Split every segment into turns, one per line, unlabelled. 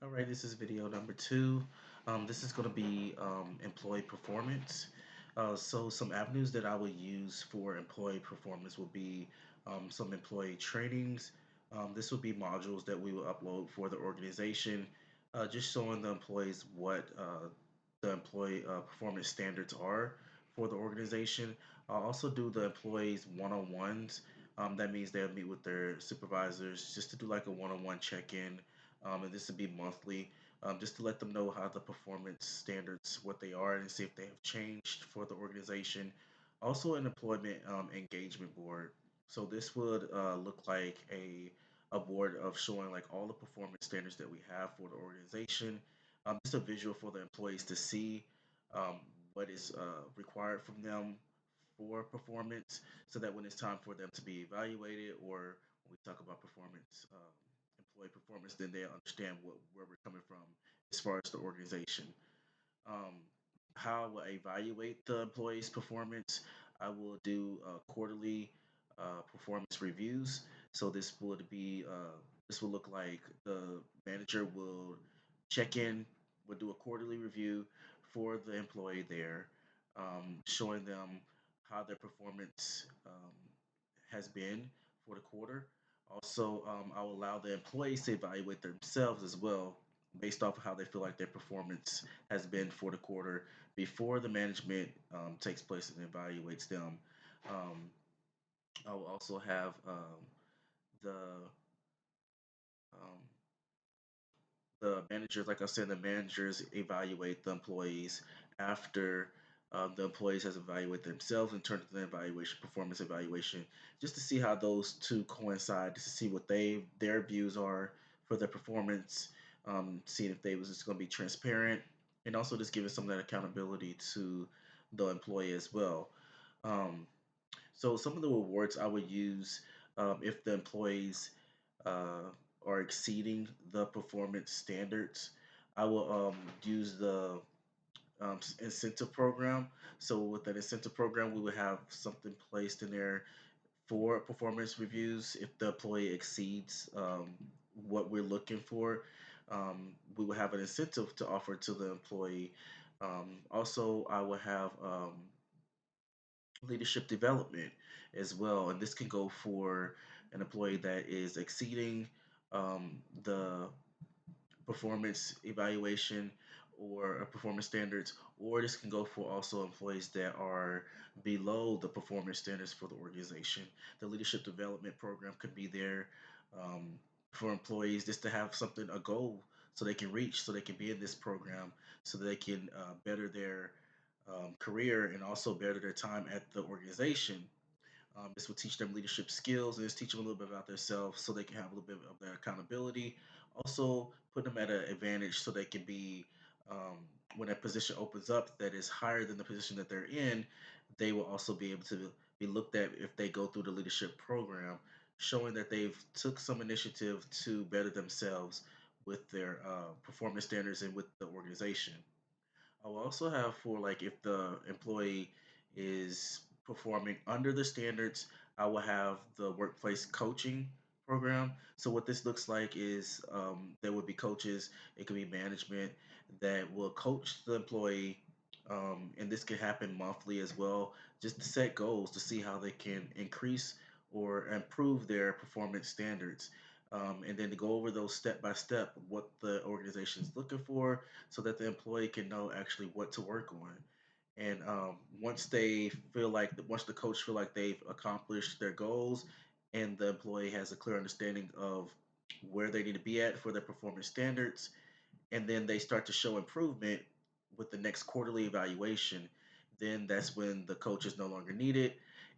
All right, this is video number two. This is going to be employee performance. So some avenues that I will use for employee performance will be some employee trainings. This will be modules that we will upload for the organization, just showing the employees what the employee performance standards are for the organization. I'll also do the employees one-on-ones. That means they'll meet with their supervisors just to do like a one-on-one check-in, and this would be monthly, just to let them know how the performance standards, what they are, and see if they have changed for the organization. Also, an employment engagement board. So this would look like a board of showing like all the performance standards that we have for the organization. Just a visual for the employees to see um, what is required from them for performance, so that when it's time for them to be evaluated, or when we talk about performance, employee performance, then they understand where we're coming from as far as the organization. Um, how I will evaluate the employee's performance, I will do quarterly performance reviews. So this will look like the manager will check in, will do a quarterly review for the employee there, showing them how their performance has been for the quarter. Also, I will allow the employees to evaluate themselves as well, based off of how they feel like their performance has been for the quarter before the management takes place and evaluates them. Um, I will also have the um, the managers, like I said, the managers evaluate the employees after the employees has evaluated themselves and turned to the evaluation, performance evaluation, just to see how those two coincide, just to see what their views are for their performance, seeing if they was just going to be transparent, and also just giving some of that accountability to the employee as well. Um, so some of the rewards I would use if the employees uh, are exceeding the performance standards, I will use the incentive program. So with that incentive program, we would have something placed in there for performance reviews. If the employee exceeds what we're looking for, we will have an incentive to offer to the employee. Also, I will have leadership development as well. And this can go for an employee that is exceeding the performance evaluation or performance standards, or this can go for also employees that are below the performance standards for the organization. The leadership development program could be there for employees just to have something, a goal, so they can reach, so they can be in this program, so that they can better their career and also better their time at the organization. This will teach them leadership skills, and just teach them a little bit about themselves so they can have a little bit of their accountability. Also, put them at an advantage so they can be, when a position opens up that is higher than the position that they're in, they will also be able to be looked at if they go through the leadership program, showing that they've took some initiative to better themselves with their performance standards and with the organization. I will also have for like if the employee is performing under the standards, I will have the workplace coaching program. So what this looks like is there would be coaches, it could be management that will coach the employee, and this can happen monthly as well, just to set goals to see how they can increase or improve their performance standards. And then to go over those step by step, what the organization is looking for, so that the employee can know actually what to work on. And once the coach feel like they've accomplished their goals, and the employee has a clear understanding of where they need to be at for their performance standards, and then they start to show improvement with the next quarterly evaluation, then that's when the coach is no longer needed,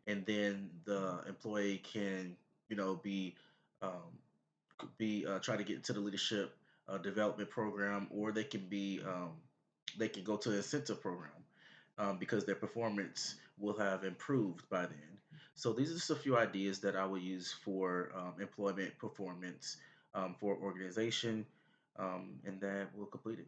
and then the employee can, be um, try to get into the leadership development program, or they can go to the incentive program, because their performance will have improved by then. So these are just a few ideas that I will use for employment performance for organization, and that will complete it.